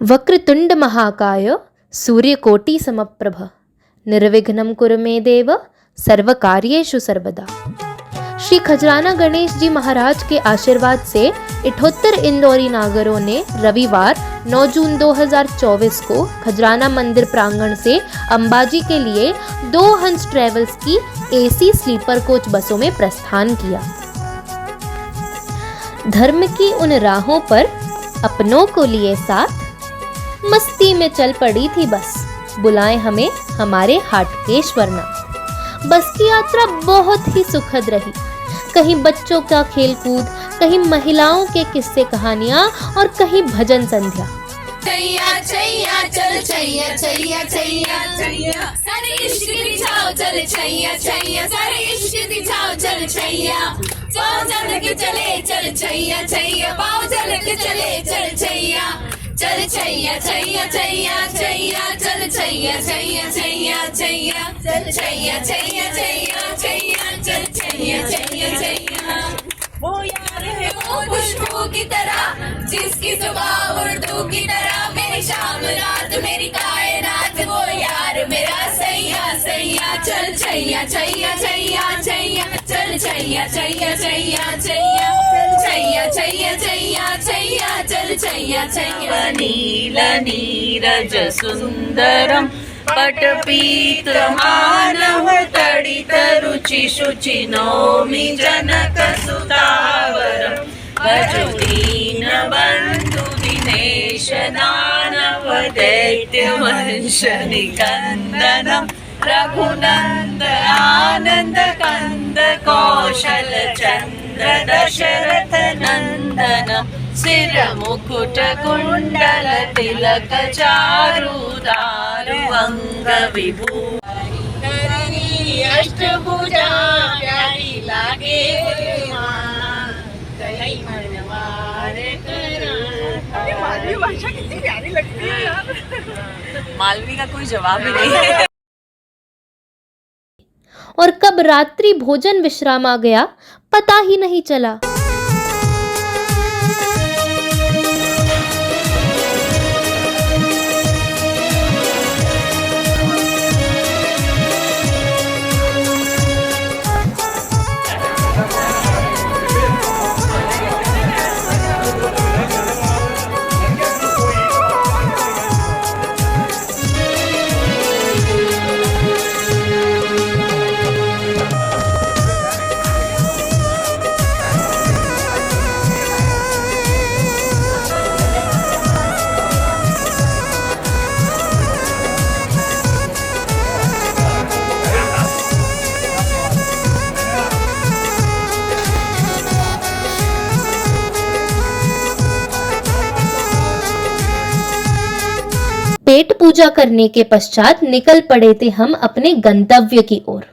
वक्रतुंड महाकाय सूर्यकोटि समप्रभ निर्विघ्नं कुरु मे देव सर्वकार्येषु सर्वदा। श्री खजराना गणेश जी महाराज के आशीर्वाद से 78 इंदौरी नागरों ने रविवार 9 जून 2024 को खजराना मंदिर प्रांगण से अंबाजी के लिए 2 हंस ट्रेवल्स की एसी स्लीपर कोच बसों में प्रस्थान किया। धर्म की उन राहों पर अपनों को लिए साथ मस्ती में चल पड़ी थी बस, बुलाए हमें हमारे हाटकेश्वरनाथ। बस की यात्रा बहुत ही सुखद रही। कहीं बच्चों का खेलकूद, कहीं महिलाओं के किस्से कहानियां और कहीं भजन संध्या। छैया छैया चल छैया छैया छैया छैया सारे इश्क दिखाओ चल छैया छैया सारे इश्क दिखाओ चल छैया पाँव चल के चले चल छैया छैया पाँव चल के चले चल छैया चल छैया छैया छैया छैया चल छैया छैया छैया छैया चल छैया छैया छैया छैया चल छैया छैया छैया। वो यार है वो खुशबू की तरह जिसकी सुबह उर्दू की तरह, मेरी शाम रात मेरी कायनात, वो यार मेरा सैया सैया चल छैया छैया छैया छैया चल छैया छैया छैया छैया चल छैया छैया छैया छैया चल छैया छैया। नील नीरज सुंदरम पटपीत मानव तडित रुचि शुचि नौमि जनक सुतावरम भजो दीन बंधु दिनेश दानव दैत्य वंश निकंदनम रघुनंद आनंद कंद कौशल चंद्र दशरथ नंदनम सिर मुकुट कुंडल तिलक चारुदारु अंग विभूषण अष्टभुजा प्यारी लागे मां कहीं मनवार करा। मालवी भाषा कितनी प्यारी लगती है यार। मालवी का कोई जवाब ही नहीं है। और कब रात्रि भोजन विश्राम आ गया पता ही नहीं चला। पेट पूजा करने के पश्चात निकल पड़े थे हम अपने गंतव्य की ओर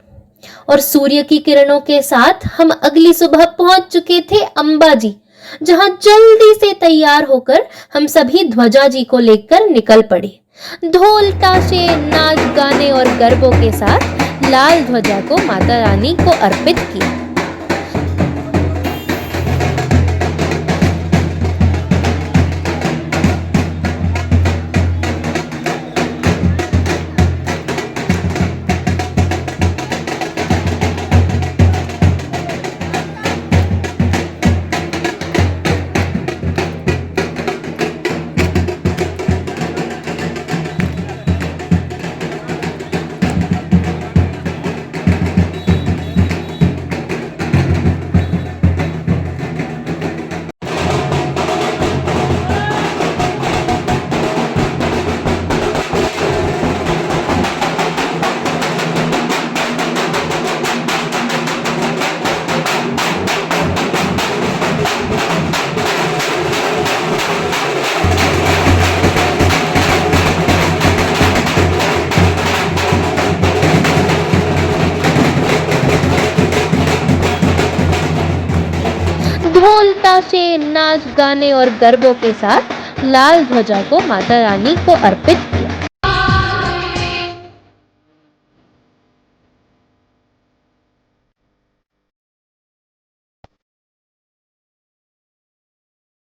और सूर्य की किरणों के साथ हम अगली सुबह पहुंच चुके थे अंबाजी, जहां जल्दी से तैयार होकर हम सभी ध्वजा जी को लेकर निकल पड़े। ढोल ताशे नाच गाने और गरबों के साथ लाल ध्वजा को माता रानी को अर्पित किया। ढोल ताशे नाच गाने और गरबों के साथ लाल ध्वजा को माता रानी को अर्पित किया।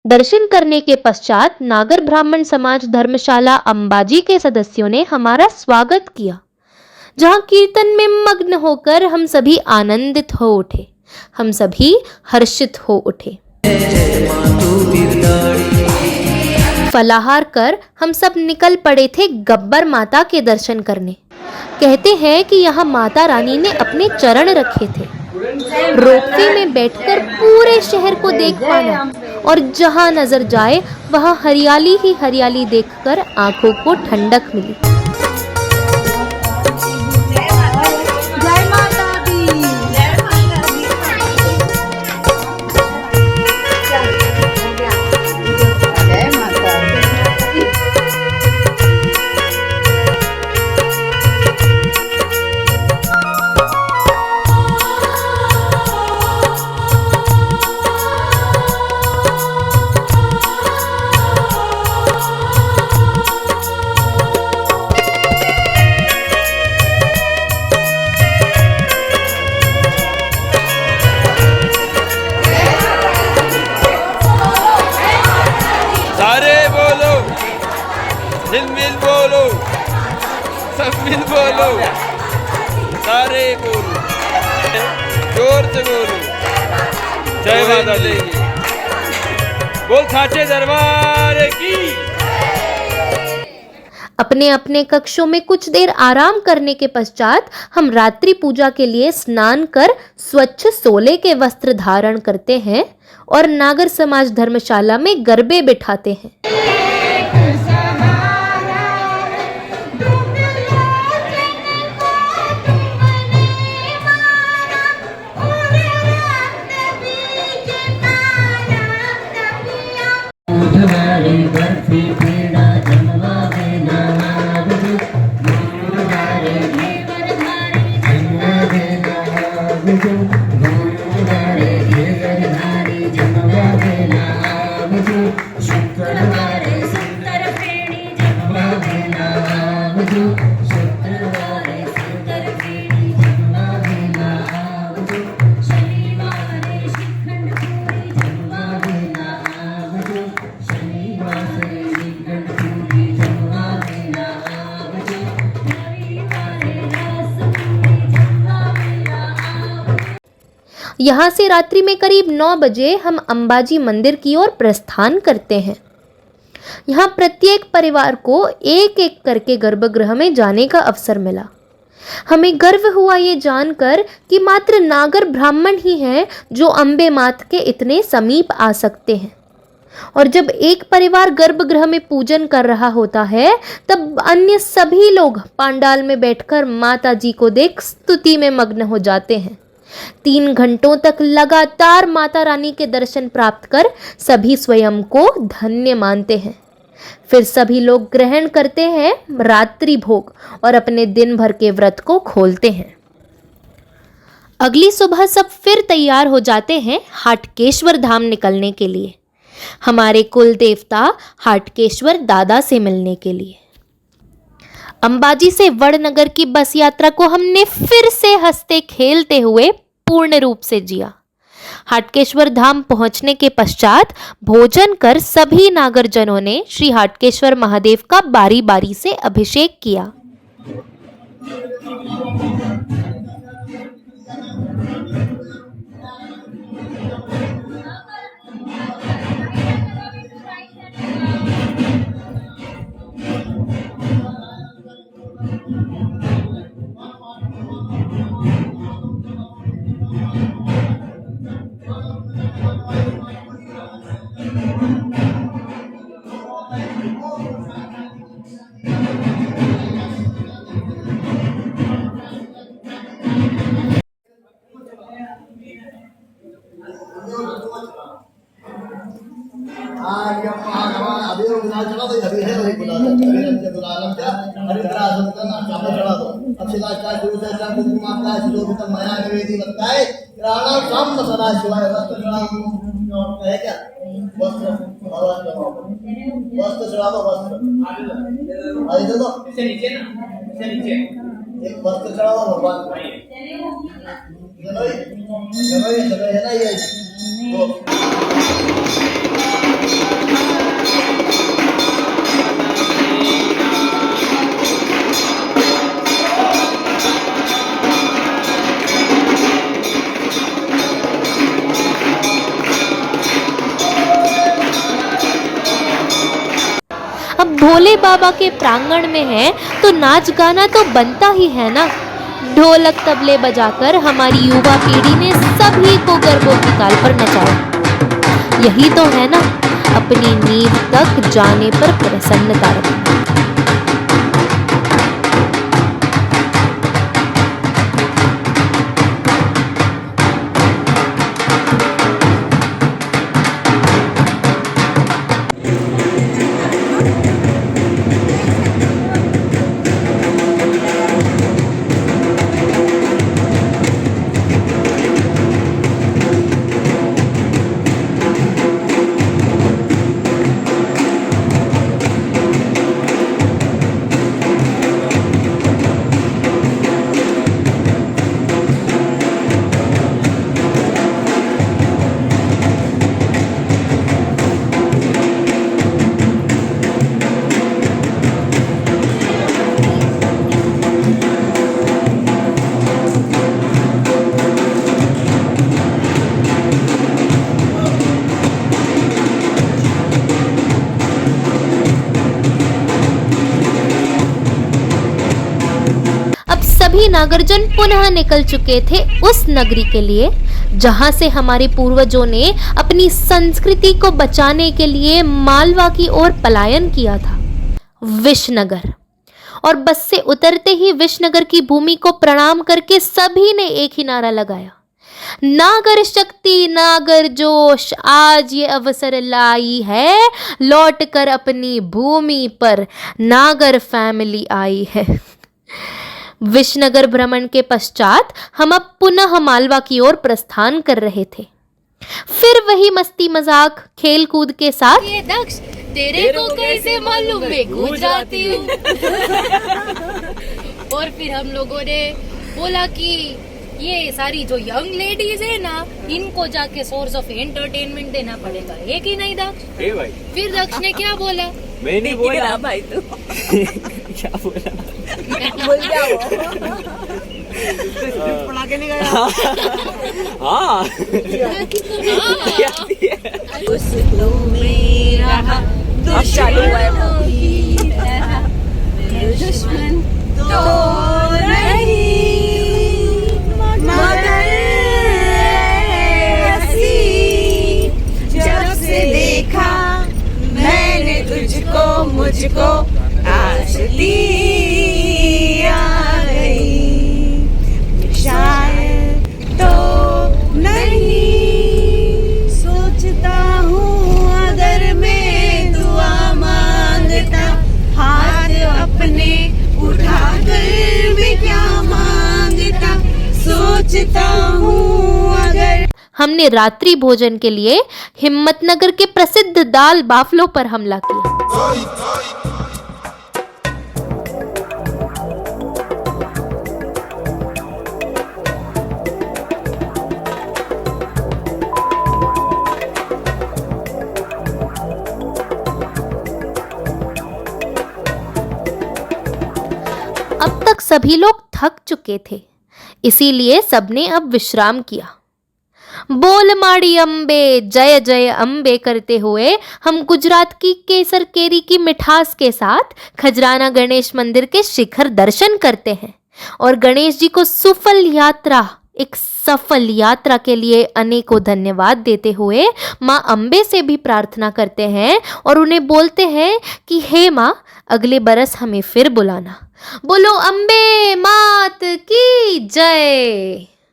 दर्शन करने के पश्चात नागर ब्राह्मण समाज धर्मशाला अंबाजी के सदस्यों ने हमारा स्वागत किया, जहां कीर्तन में मग्न होकर हम सभी आनंदित हो उठे, हम सभी हर्षित हो उठे। फलाहार कर हम सब निकल पड़े थे गब्बर माता के दर्शन करने। कहते हैं कि यहाँ माता रानी ने अपने चरण रखे थे। रोपवे में बैठकर पूरे शहर को देख पाना और जहाँ नजर जाए वहाँ हरियाली ही हरियाली देखकर आंखों को ठंडक मिली। मिल बोलो, सब मिल बोलो, सारे बोलो, जोर से बोलो, जय माता दी, बोल साचे दरबार की। अपने अपने कक्षों में कुछ देर आराम करने के पश्चात हम रात्रि पूजा के लिए स्नान कर स्वच्छ सोले के वस्त्र धारण करते हैं और नागर समाज धर्मशाला में गरबे बिठाते हैं। यहाँ से रात्रि में करीब 9 बजे हम अंबाजी मंदिर की ओर प्रस्थान करते हैं। यहाँ प्रत्येक परिवार को एक एक करके गर्भगृह में जाने का अवसर मिला। हमें गर्व हुआ ये जानकर कि मात्र नागर ब्राह्मण ही हैं जो अम्बे मात के इतने समीप आ सकते हैं। और जब एक परिवार गर्भगृह में पूजन कर रहा होता है तब अन्य सभी लोग पांडाल में बैठकर माता जी को देख स्तुति में मग्न हो जाते हैं। 3 घंटों तक लगातार माता रानी के दर्शन प्राप्त कर सभी स्वयं को धन्य मानते हैं। फिर सभी लोग ग्रहण करते हैं रात्रि भोग और अपने दिन भर के व्रत को खोलते हैं। अगली सुबह सब फिर तैयार हो जाते हैं हाटकेश्वर धाम निकलने के लिए, हमारे कुल देवता हाटकेश्वर दादा से मिलने के लिए। अंबाजी से वड़नगर की बस यात्रा को हमने फिर से हंसते खेलते हुए पूर्ण रूप से जिया। हाटकेश्वर धाम पहुंचने के पश्चात भोजन कर सभी नागरजनों ने श्री हाटकेश्वर महादेव का बारी बारी से अभिषेक किया। भगवान बाबा के प्रांगण में हैं तो नाच गाना तो बनता ही है ना। ढोलक तबले बजाकर हमारी युवा पीढ़ी ने सभी को गरबों की ताल पर नचाया। यही तो है ना अपनी नींव तक जाने पर प्रसन्नता रखना। सभी नागरजन पुनः निकल चुके थे उस नगरी के लिए जहां से हमारे पूर्वजों ने अपनी संस्कृति को बचाने के लिए मालवा की ओर पलायन किया था, विशनगर। और बस से उतरते ही विशनगर की भूमि को प्रणाम करके सभी ने एक ही नारा लगाया, नागर शक्ति नागर जोश, आज ये अवसर लाई है, लौट कर अपनी भूमि पर नागर फैमिली आई है। विशनगर भ्रमण के पश्चात हम अब पुनः मालवा की ओर प्रस्थान कर रहे थे, फिर वही मस्ती मजाक खेल कूद के साथ। ये दक्ष तेरे को कैसे मालूम मैं गुजराती हूँ। और फिर हम लोगों ने बोला कि ये सारी जो यंग लेडीज है ना, इनको जाके सोर्स ऑफ एंटरटेनमेंट देना पड़ेगा, है कि नहीं दक्ष? भाई फिर दक्ष ने क्या बोला? मैं नहीं बोला भाई तू क्या बोला बोल क्या बना के नहीं गया। हाँ उस तो मेरा दुश्मन तो नहीं मगर ऐसी जब से देखा मैंने तुझको मुझको आशती आ गई, शायद तो नहीं सोचता हूँ अगर मैं दुआ मांगता, हाथ अपने उठा कर भी क्या मांगता, सोचता हूँ अगर। हमने रात्रि भोजन के लिए हिम्मतनगर के प्रसिद्ध दाल बाफलों पर हमला किया। अब तक सभी लोग थक चुके थे, इसीलिए सबने अब विश्राम किया। बोल माड़ी अम्बे जय जय अम्बे करते हुए हम गुजरात की केसर केरी की मिठास के साथ खजराना गणेश मंदिर के शिखर दर्शन करते हैं और गणेश जी को सुफल यात्रा, एक सफल यात्रा के लिए अनेकों धन्यवाद देते हुए माँ अम्बे से भी प्रार्थना करते हैं और उन्हें बोलते हैं कि हे माँ, अगले बरस हमें फिर बुलाना। बोलो अम्बे मात की जय।